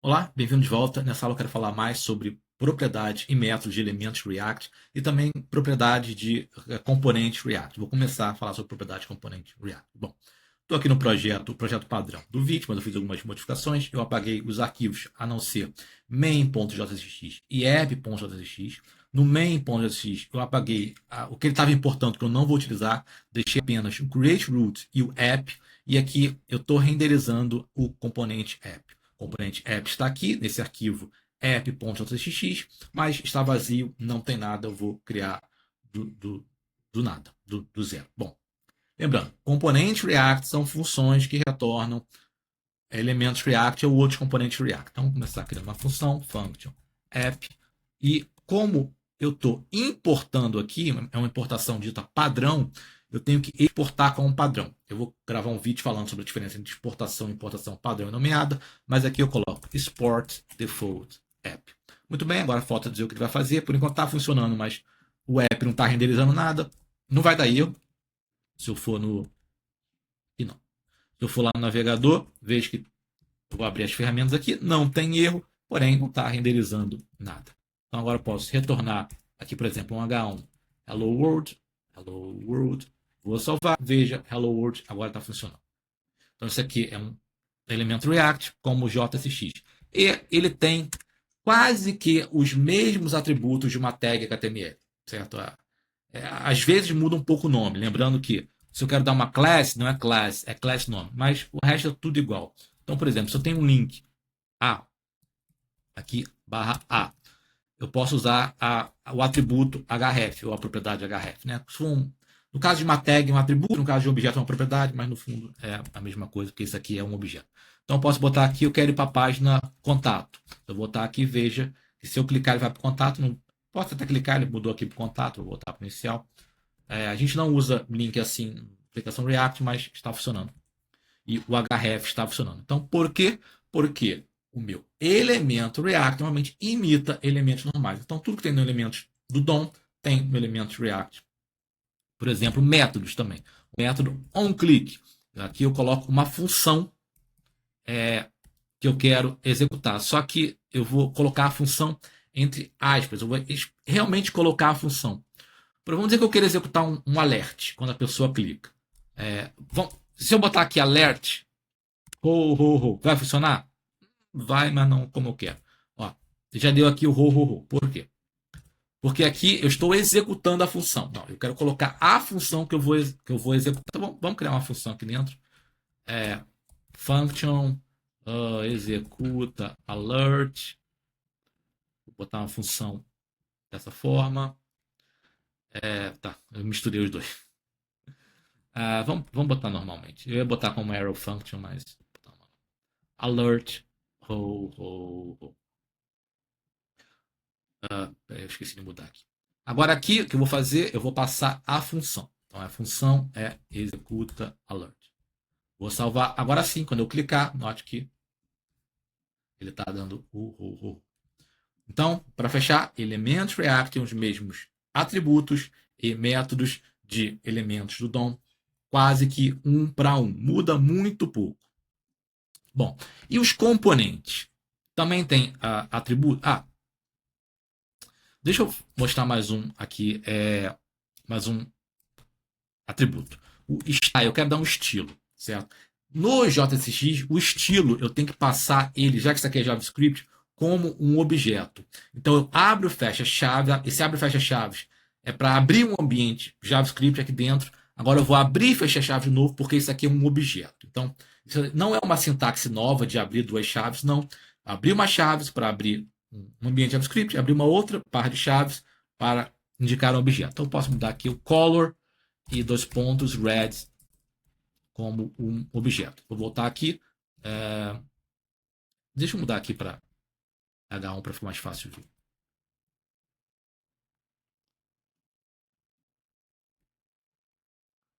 Olá, bem-vindo de volta. Nessa aula eu quero falar mais sobre propriedades e métodos de elementos React e também propriedades de componentes React. Vou começar a falar sobre propriedades de componente React. Bom, estou aqui no projeto, o projeto padrão do Vite, mas eu fiz algumas modificações. Eu apaguei os arquivos a não ser main.jsx e app.jsx. No main.jsx eu apaguei o que ele estava importando, que eu não vou utilizar, deixei apenas o create root e o app. E aqui eu estou renderizando o componente app. O componente app está aqui nesse arquivo app.jsx, mas está vazio, não tem nada, eu vou criar do nada, do zero. Bom, lembrando, componentes React são funções que retornam elementos React ou outros componentes React. Então, vamos começar criando uma função, function app, e como eu estou importando aqui, é uma importação dita padrão, eu tenho que exportar como padrão. Eu vou gravar um vídeo falando sobre a diferença entre exportação e importação padrão e nomeada, mas aqui eu coloco export default app. Muito bem, agora falta dizer o que ele vai fazer. Por enquanto está funcionando, mas o app não está renderizando nada. Não vai dar erro. Se eu for no... E não. Se eu for lá no navegador, vejo que eu vou abrir as ferramentas aqui, não tem erro, porém não está renderizando nada. Então agora eu posso retornar aqui, por exemplo, um H1 Hello World, Hello World, vou salvar, veja, Hello World, agora está funcionando. Então isso aqui é um elemento React como o JSX. E ele tem quase que os mesmos atributos de uma tag HTML, certo? Às vezes muda um pouco o nome, lembrando que se eu quero dar uma class, não é class, é class nome, mas o resto é tudo igual. Então, por exemplo, se eu tenho um link A, aqui, barra A, eu posso usar o atributo href, ou a propriedade href. Né? No caso de uma tag, é um atributo, no caso de um objeto, é uma propriedade, mas no fundo é a mesma coisa, porque isso aqui é um objeto. Então, eu posso botar aqui, eu quero ir para a página contato. Eu vou botar aqui, veja, que se eu clicar, ele vai para o contato. Não posso até clicar, ele mudou aqui para o contato, vou botar para o inicial. A gente não usa link assim, aplicação React, mas está funcionando. E o href está funcionando. Então, por quê? Porque o meu elemento React normalmente imita elementos normais. Então, tudo que tem no elementos do DOM tem no elementos React. Por exemplo, métodos também. O método onClick. Aqui eu coloco uma função que eu quero executar. Só que eu vou colocar a função entre aspas. Eu vou realmente colocar a função. Vamos dizer que eu quero executar um alert quando a pessoa clica. Se eu botar aqui alert, vai funcionar? Vai, mas não como eu quero. Ó, já deu aqui o ho. Por quê? Porque aqui eu estou executando a função. Não, eu quero colocar a função que eu vou executar. Então, vamos criar uma função aqui dentro. Function executa alert. Vou botar uma função dessa forma. Tá, eu misturei os dois. Vamos botar normalmente. Eu ia botar como arrow function, mas alert ho. Eu esqueci de mudar aqui. Agora aqui, o que eu vou fazer, eu vou passar a função. Então a função é executa alert. Vou salvar. Agora sim, quando eu clicar, note que ele está dando o. Então, para fechar, elementos React têm os mesmos atributos e métodos de elementos do DOM, quase que um para um. Muda muito pouco. Bom, e os componentes? Também tem atributo. Deixa eu mostrar mais um aqui, mais um atributo. O style, eu quero dar um estilo, certo? No JSX, o estilo eu tenho que passar ele, já que isso aqui é JavaScript, como um objeto. Então eu abro e fecho a chave, esse abre e fecha chaves é para abrir um ambiente JavaScript aqui dentro. Agora eu vou abrir e fechar a chave de novo, porque isso aqui é um objeto. Então, isso não é uma sintaxe nova de abrir duas chaves, não. Abrir uma chave para abrir um ambiente JavaScript, abrir uma outra par de chaves para indicar um objeto. Então eu posso mudar aqui o color e dois pontos red como um objeto. Vou voltar aqui. Deixa eu mudar aqui para H1 para ficar mais fácil de ver.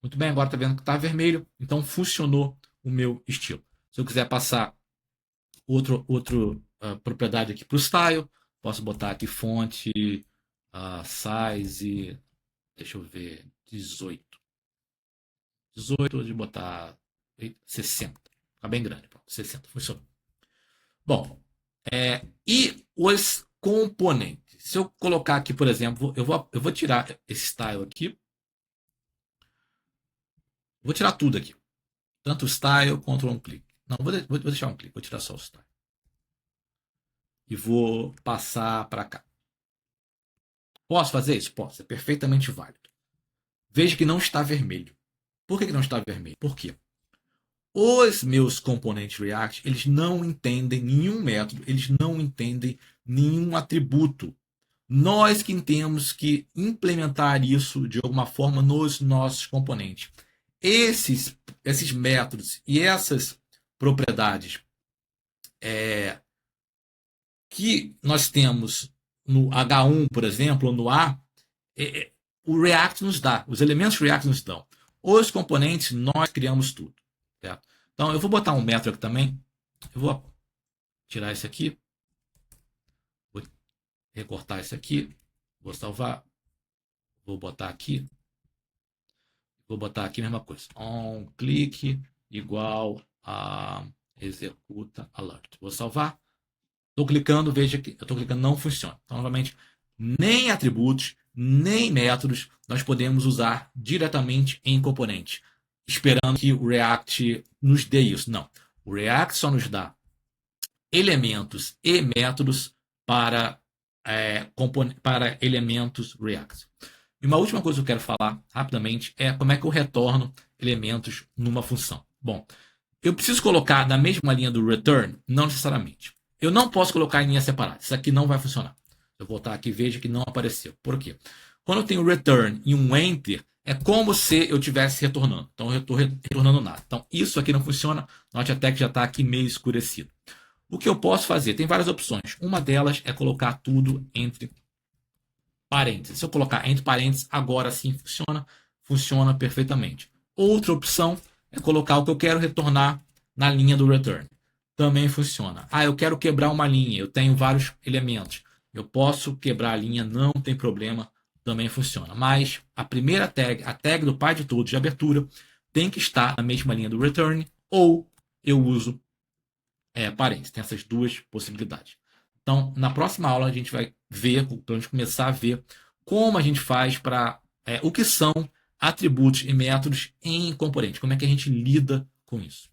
Muito bem, agora está vendo que está vermelho, então funcionou o meu estilo. Se eu quiser passar outra propriedade aqui para o style, posso botar aqui fonte, size, deixa eu ver, 18. 18, de botar 60. Fica bem grande, 60, funcionou. Bom, E os componentes. Se eu colocar aqui, por exemplo, eu vou tirar esse style aqui. Vou tirar tudo aqui. Tanto o style quanto um clique. Não, vou deixar um clique. Vou tirar só o style. E vou passar para cá. Posso fazer isso? Posso. É perfeitamente válido. Veja que não está vermelho. Por que não está vermelho? Por quê? Os meus componentes React, eles não entendem nenhum método, eles não entendem nenhum atributo. Nós que temos que implementar isso de alguma forma nos nossos componentes. Esses métodos e essas propriedades que nós temos no H1, por exemplo, ou no A, o React nos dá, os elementos React nos dão. Os componentes, nós criamos tudo. Certo? Então, eu vou botar um método aqui também. Eu vou tirar esse aqui. Vou recortar esse aqui. Vou salvar. Vou botar aqui. Vou botar aqui a mesma coisa. On click igual a executa alert. Vou salvar. Estou clicando, veja que eu estou clicando, não funciona. Então, novamente, nem atributos, nem métodos nós podemos usar diretamente em componente, esperando que o React nos dê isso. Não. O React só nos dá elementos e métodos para elementos React. E uma última coisa que eu quero falar rapidamente é como é que eu retorno elementos numa função. Bom, eu preciso colocar na mesma linha do return? Não necessariamente. Eu não posso colocar em linha separada. Isso aqui não vai funcionar. Eu vou voltar aqui e veja que não apareceu. Por quê? Quando eu tenho return e um enter, é como se eu estivesse retornando. Então, eu estou retornando nada. Então, isso aqui não funciona. Note até que já está aqui meio escurecido. O que eu posso fazer? Tem várias opções. Uma delas é colocar tudo entre parênteses. Se eu colocar entre parênteses, agora sim funciona. Funciona perfeitamente. Outra opção é colocar o que eu quero retornar na linha do return. Também funciona. Ah, eu quero quebrar uma linha. Eu tenho vários elementos. Eu posso quebrar a linha, não tem problema. Também funciona. Mas a primeira tag, a tag do pai de todos de abertura, tem que estar na mesma linha do return ou eu uso parênteses. Tem essas duas possibilidades. Então, na próxima aula, a gente vai ver, para a gente começar a ver como a gente faz para o que são atributos e métodos em componente. Como é que a gente lida com isso.